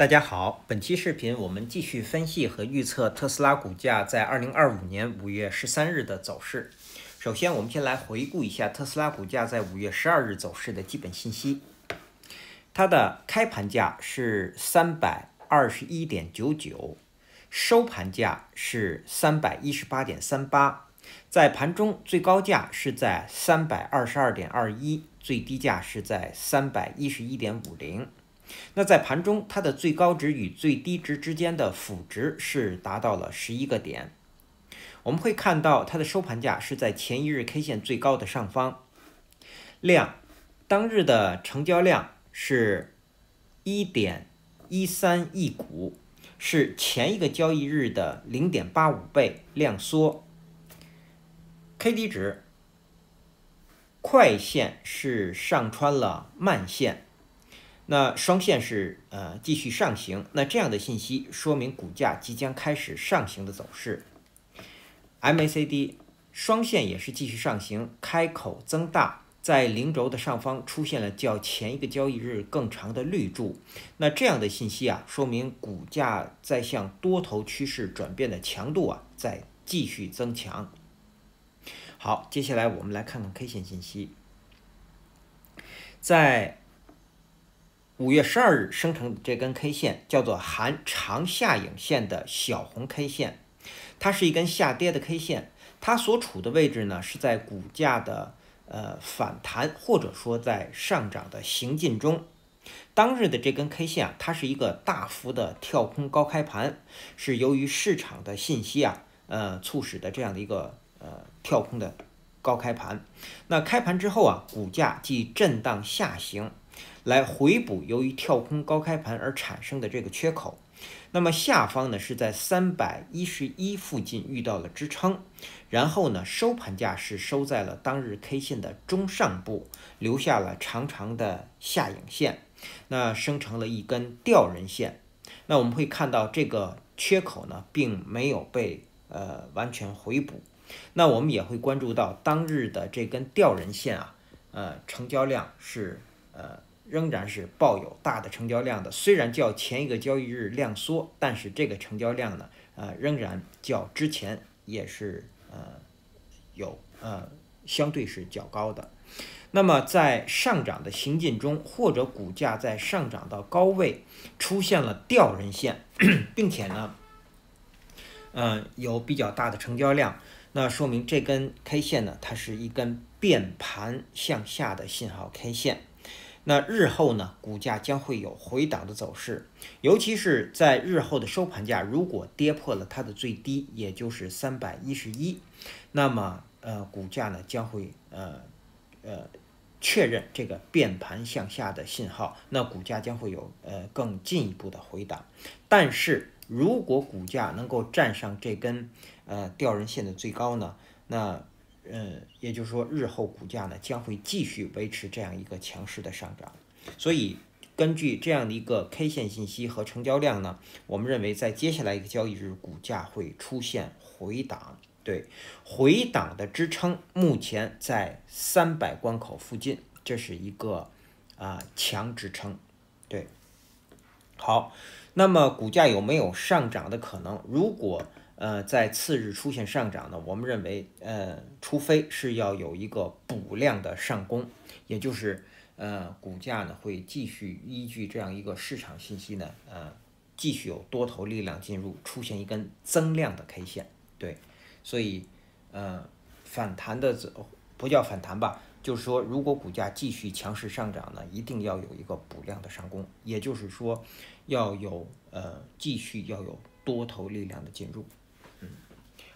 大家好，本期视频我们继续分析和预测特斯拉股价在2025年5月13日的走势。首先，我们先来回顾一下特斯拉股价在5月12日走势的基本信息。它的开盘价是321.99，收盘价是318.38，在盘中最高价是在322.21，最低价是在311.50。那在盘中，它的最高值与最低值之间的负值是达到了11个点。我们会看到它的收盘价是在前一日 K 线最高的上方，当日的成交量是 1.13 亿股，是前一个交易日的 0.85 倍量缩。KD 值快线是上穿了慢线。那双线是继续上行，那这样的信息说明股价即将开始上行的走势。MACD 双线也是继续上行，开口增大，在零轴的上方出现了较前一个交易日更长的绿柱。那这样的信息说明股价在向多头趋势转变的强度在继续增强。好，接下来我们来看看 K 线信息。在5月12日生成的这根 K 线叫做含长下影线的小红 K 线，它是一根下跌的 K 线，它所处的位置呢是在股价的反弹或者说在上涨的行进中。当日的这根 K 线它是一个大幅的跳空高开盘，是由于市场的信息促使的这样的一个跳空的高开盘。那开盘之后股价即震荡下行，来回补由于跳空高开盘而产生的这个缺口。那么下方呢是在311附近遇到了支撑，然后呢收盘价是收在了当日 K 线的中上部，留下了长长的下影线，那生成了一根吊人线。那我们会看到这个缺口呢并没有被完全回补。那我们也会关注到当日的这根吊人线成交量是仍然是抱有大的成交量的，虽然较前一个交易日量缩，但是这个成交量呢仍然较之前也是相对是较高的。那么在上涨的行进中，或者股价在上涨到高位出现了吊人线，并且呢有比较大的成交量，那说明这根 K 线呢它是一根变盘向下的信号 K 线。那日后呢股价将会有回档的走势，尤其是在日后的收盘价如果跌破了它的最低，也就是311，那么股价呢将会确认这个变盘向下的信号，那股价将会有更进一步的回档。但是如果股价能够站上这根吊人线的最高呢，那也就是说日后股价呢将会继续维持这样一个强势的上涨。所以根据这样的一个 K 线信息和成交量呢，我们认为在接下来一个交易日股价会出现回档。对，回档的支撑目前在300关口附近，这是一个强支撑。对，好，那么股价有没有上涨的可能？如果在次日出现上涨呢，我们认为除非是要有一个补量的上攻，也就是股价呢会继续依据这样一个市场信息呢继续有多头力量进入，出现一根增量的 K 线。对，所以反弹的不叫反弹吧，就是说如果股价继续强势上涨呢，一定要有一个补量的上攻，也就是说要有继续要有多头力量的进入。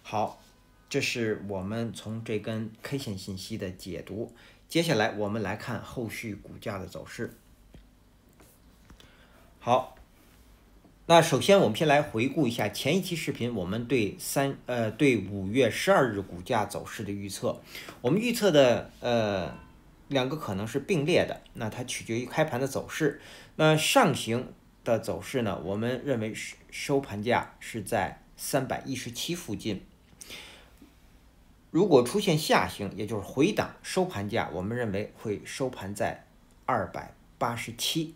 好，这是我们从这根 K 线信息的解读。接下来我们来看后续股价的走势。好，那首先我们先来回顾一下前一期视频我们对5月12日股价走势的预测。我们预测的两个可能是并列的，那它取决于开盘的走势。那上行的走势呢，我们认为收盘价是在317附近。如果出现下行，也就是回档，收盘价我们认为会收盘在287。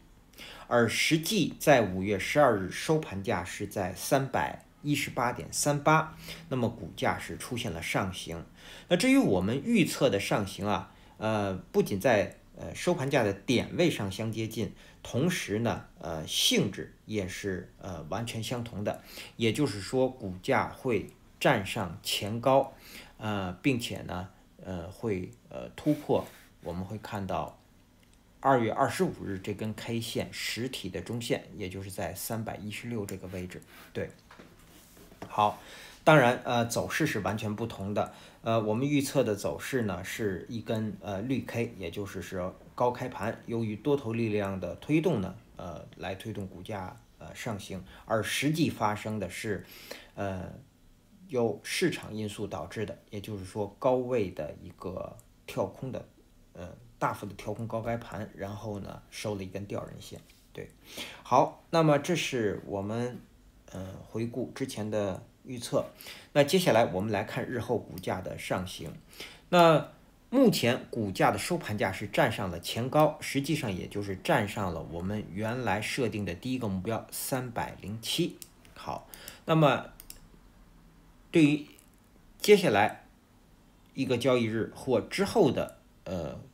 而实际在5月12日收盘价是在318.38，那么股价是出现了上行。那至于我们预测的上行啊，不仅在收盘价的点位上相接近，同时呢，性质也是完全相同的，也就是说，股价会站上前高，并且呢，会突破，我们会看到2月25日这根 K 线实体的中线，也就是在316这个位置。对，好，当然走势是完全不同的。我们预测的走势呢是一根绿 K， 也就是高开盘，由于多头力量的推动呢，来推动股价上行，而实际发生的是由市场因素导致的，也就是说高位的一个跳空的大幅的跳空高开盘，然后呢收了一根吊人线。对，好，那么这是我们回顾之前的预测。那接下来我们来看日后股价的上行。那目前股价的收盘价是站上了前高，实际上也就是站上了我们原来设定的第一个目标307。好，那么对于接下来一个交易日或之后的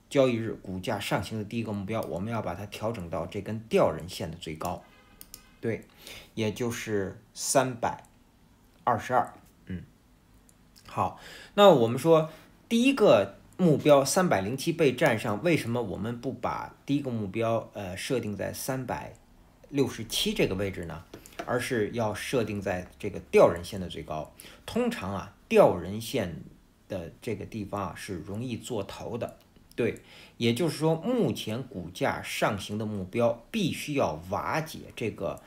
交易日股价上行的第一个目标，我们要把它调整到这根吊人线的最高，对，也就是322。好，那我们说第一个目标307被站上，为什么我们不把第一个目标设定在367这个位置呢？而是要设定在这个吊人线的最高。通常啊，吊人线的这个地方啊是容易做头的，对，也就是说，目前股价上行的目标必须要瓦解这个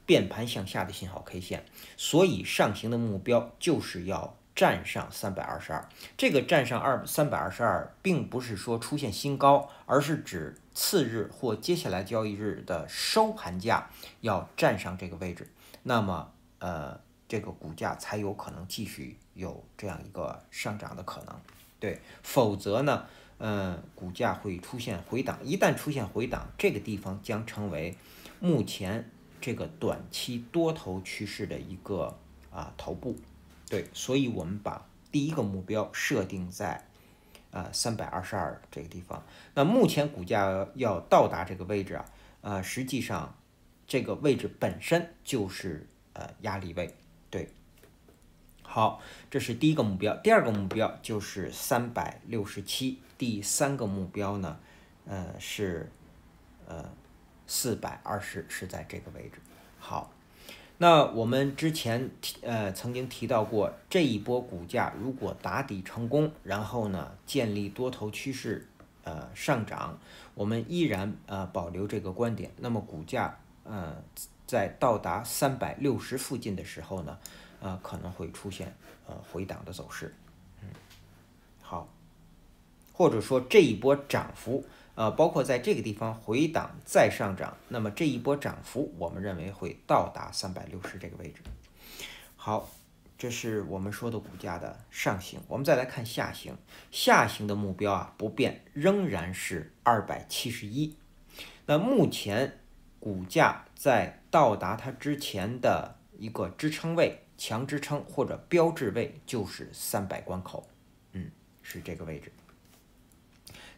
变盘向下的信号 K 线，所以上行的目标就是要站上322。这个站上322，并不是说出现新高，而是指次日或接下来交易日的收盘价要站上这个位置，那么这个股价才有可能继续有这样一个上涨的可能。对，否则呢，股价会出现回档。一旦出现回档，这个地方将成为目前这个短期多头趋势的一个头部。对，所以我们把第一个目标设定在322这个地方。那目前股价要到达这个位置实际上这个位置本身就是压力位。对，好，这是第一个目标。第二个目标就是367，第三个目标呢，是420，是在这个位置。好，那我们之前曾经提到过，这一波股价如果打底成功，然后呢建立多头趋势上涨，我们依然保留这个观点。那么股价在到达360附近的时候呢，可能会出现回档的走势。好，或者说这一波涨幅包括在这个地方回档再上涨，那么这一波涨幅我们认为会到达360这个位置。好，这是我们说的股价的上行。我们再来看下行，下行的目标不变，仍然是271。那目前股价在到达它之前的一个支撑位、强支撑或者标志位就是300关口，是这个位置。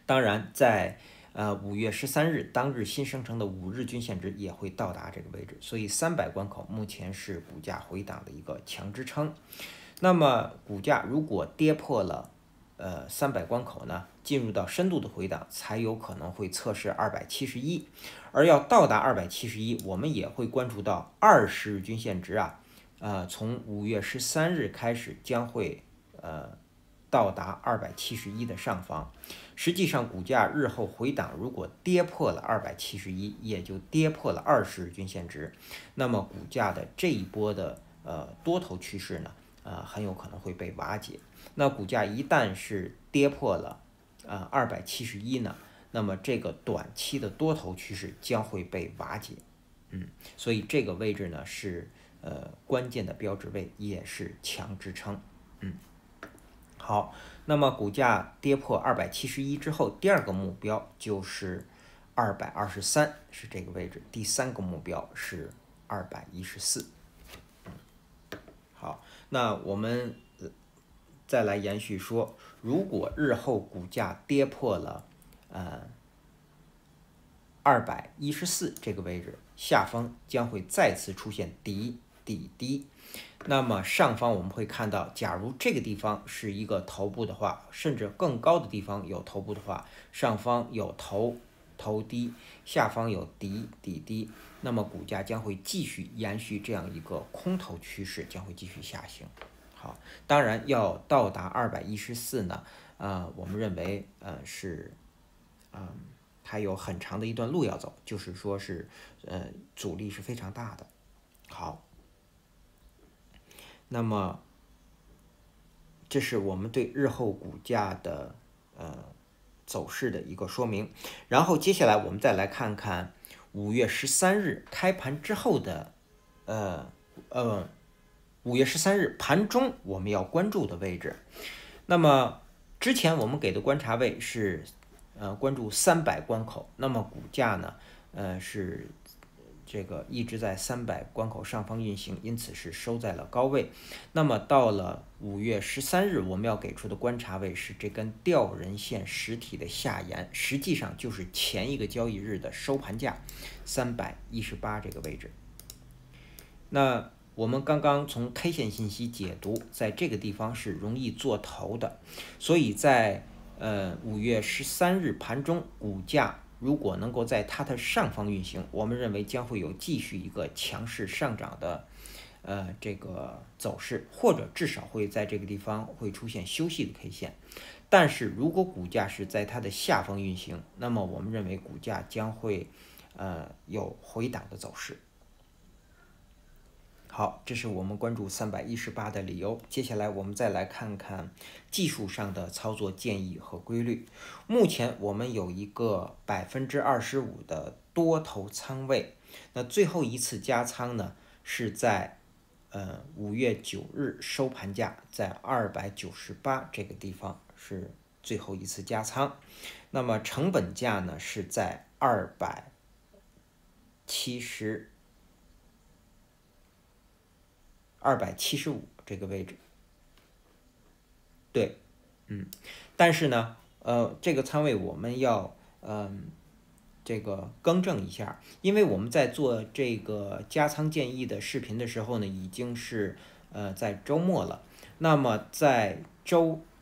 当然，在5月13日当日新生成的5日均线值也会到达这个位置，所以300关口目前是股价回档的一个强支撑。那么股价如果跌破了300关口呢，进入到深度的回档，才有可能会测试271。而要到达271，我们也会关注到20日均线值从5月13日开始将会到达271的上方。实际上股价日后回档如果跌破了271，也就跌破了20日均线值，那么股价的这一波的多头趋势呢很有可能会被瓦解。那股价一旦是跌破了271呢，那么这个短期的多头趋势将会被瓦解。所以这个位置呢是关键的标志位，也是强支撑。好，那么股价跌破271之后，第二个目标就是223是这个位置，第3个目标是214。好，那我们再来延续说，如果日后股价跌破了214这个位置，下方将会再次出现底低。那么上方我们会看到，假如这个地方是一个头部的话，甚至更高的地方有头部的话，上方有头低，下方有底低，那么股价将会继续延续这样一个空头趋势，将会继续下行。好，当然要到达214呢，我们认为还有很长的一段路要走，就是说是阻力是非常大的。好。那么，这是我们对日后股价的走势的一个说明。然后接下来我们再来看看5月13日开盘之后的5月13日盘中我们要关注的位置。那么之前我们给的观察位是关注300关口，那么股价呢是这个一直在300关口上方运行，因此是收在了高位。那么到了5月13日，我们要给出的观察位是这根吊人线实体的下沿，实际上就是前一个交易日的收盘价318这个位置。那我们刚刚从 K 线信息解读，在这个地方是容易做头的，所以在5月13日盘中股价如果能够在它的上方运行，我们认为将会有继续一个强势上涨的这个走势，或者至少会在这个地方会出现休息的 K 线。但是如果股价是在它的下方运行，那么我们认为股价将会有回档的走势。好，这是我们关注318的理由。接下来我们再来看看技术上的操作建议和规律。目前我们有一个25%的多头仓位，那最后一次加仓呢是在5月9日收盘价在298这个地方是最后一次加仓，那么成本价呢是在275这个位置。对，但是呢，这个仓位我们要这个更正一下，因为我们在做这个加仓建议的视频的时候呢，已经是在周末了。那么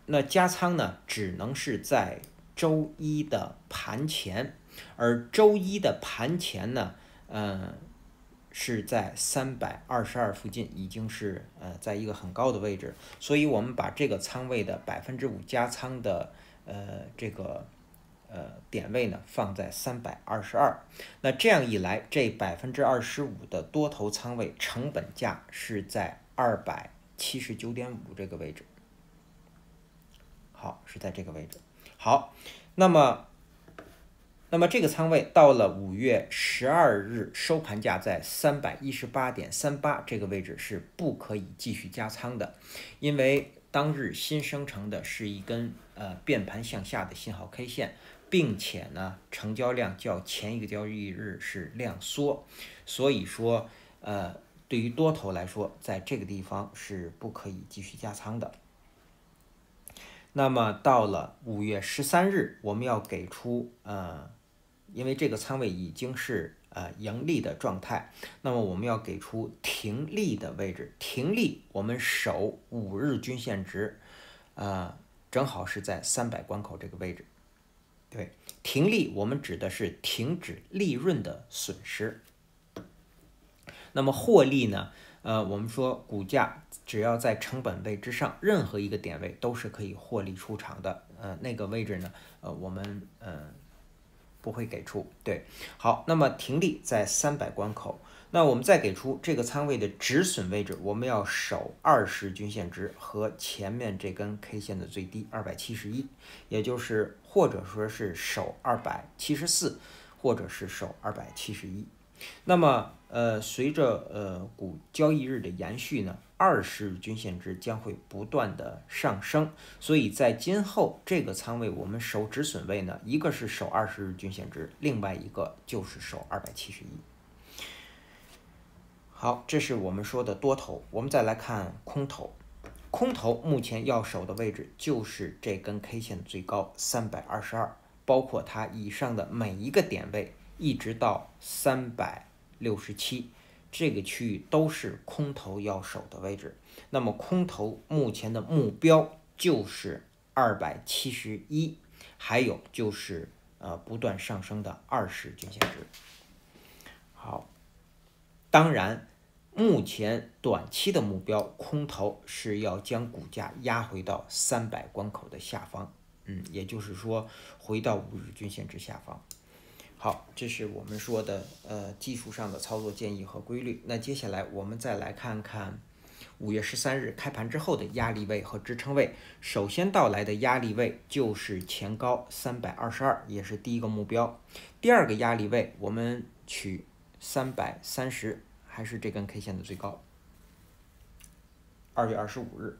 那加仓呢，只能是在周一的盘前，而周一的盘前呢，是在322附近，已经是在一个很高的位置，所以我们把这个仓位的5%加仓的这个点位呢放在322，那这样一来，这25%的多头仓位成本价是在279.5这个位置。好，是在这个位置。好，那么这个仓位到了5月12日收盘价在318.38这个位置是不可以继续加仓的，因为当日新生成的是一根变盘向下的信号 K 线，并且呢成交量较前一个交易日是量缩，所以说对于多头来说，在这个地方是不可以继续加仓的。那么到了5月13日，我们要给出因为这个仓位已经是盈利的状态，那么我们要给出停利的位置。停利我们守5日均线值，正好是在300关口这个位置。对，停利我们指的是停止利润的损失。那么获利呢？我们说股价只要在成本位之上，任何一个点位都是可以获利出场的。那个位置呢，我们不会给出。对，好，那么停利在300关口，那我们再给出这个仓位的止损位置，我们要守20均线值和前面这根 K 线的最低271，也就是或者说是守274，或者是守271。那么随着交易日的延续呢，20日均线值将会不断的上升，所以在今后这个仓位我们守止损位呢，一个是守20日均线值，另外一个就是守271。好，这是我们说的多头，我们再来看空头。空头目前要守的位置就是这根 K 线的最高322，包括它以上的每一个点位，一直到367，这个区域都是空头要守的位置。那么空头目前的目标就是271，还有就是不断上升的20均线值。好，当然目前短期的目标，空头是要将股价压回到300关口的下方，也就是说回到5日均线之下方。好，这是我们说的技术上的操作建议和规律。那接下来我们再来看看5月13日开盘之后的压力位和支撑位。首先到来的压力位就是前高322，也是第一个目标。第二个压力位我们取330，还是这根 K 线的最高。2月25日，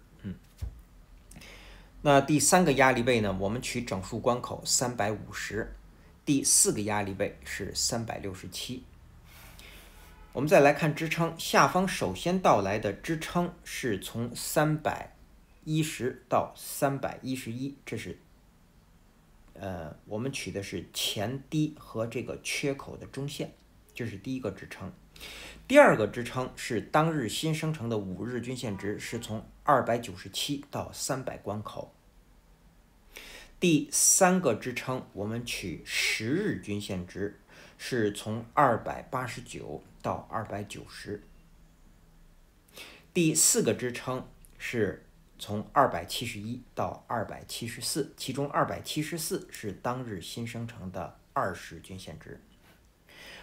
那第三个压力位呢，我们取整数关口350。第四个压力位是367。我们再来看支撑，下方首先到来的支撑是从310到311，这是我们取的是前低和这个缺口的中线，这是第一个支撑。第二个支撑是当日新生成的5日均线值，是从297到300关口。第三个支撑我们取10日均线值，是从289到290。第四个支撑是从271到274，其中274是当日新生成的20均线值。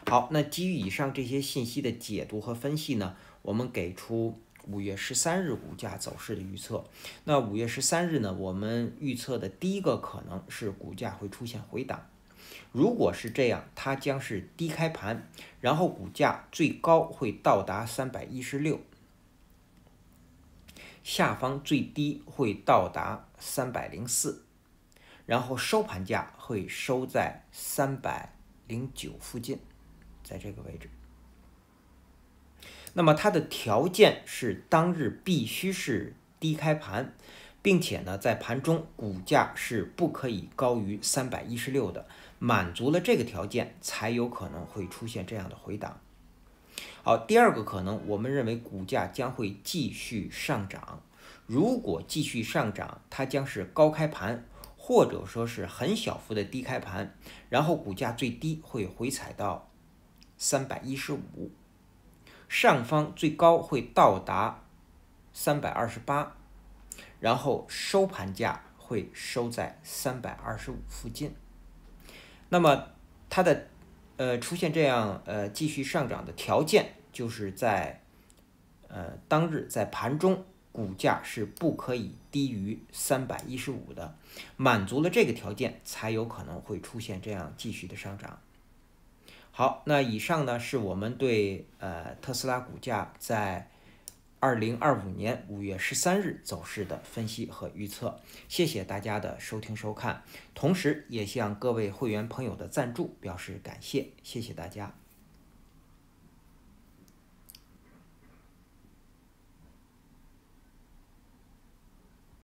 好，那基于以上这些信息的解读和分析呢，我们给出5月13日股价走势的预测。那5月13日呢，我们预测的第一个可能是股价会出现回档。如果是这样，它将是低开盘，然后股价最高会到达316，下方最低会到达304，然后收盘价会收在309附近，在这个位置。那么它的条件是当日必须是低开盘，并且呢在盘中股价是不可以高于316的，满足了这个条件才有可能会出现这样的回档。好，第二个可能，我们认为股价将会继续上涨。如果继续上涨，它将是高开盘，或者说是很小幅的低开盘，然后股价最低会回踩到315，上方最高会到达328，然后收盘价会收在325附近。那么它的出现这样继续上涨的条件，就是在当日在盘中股价是不可以低于315的，满足了这个条件才有可能会出现这样继续的上涨。好，那以上呢是我们对特斯拉股价在2025年5月13日走势的分析和预测。谢谢大家的收听收看，同时也向各位会员朋友的赞助表示感谢，谢谢大家。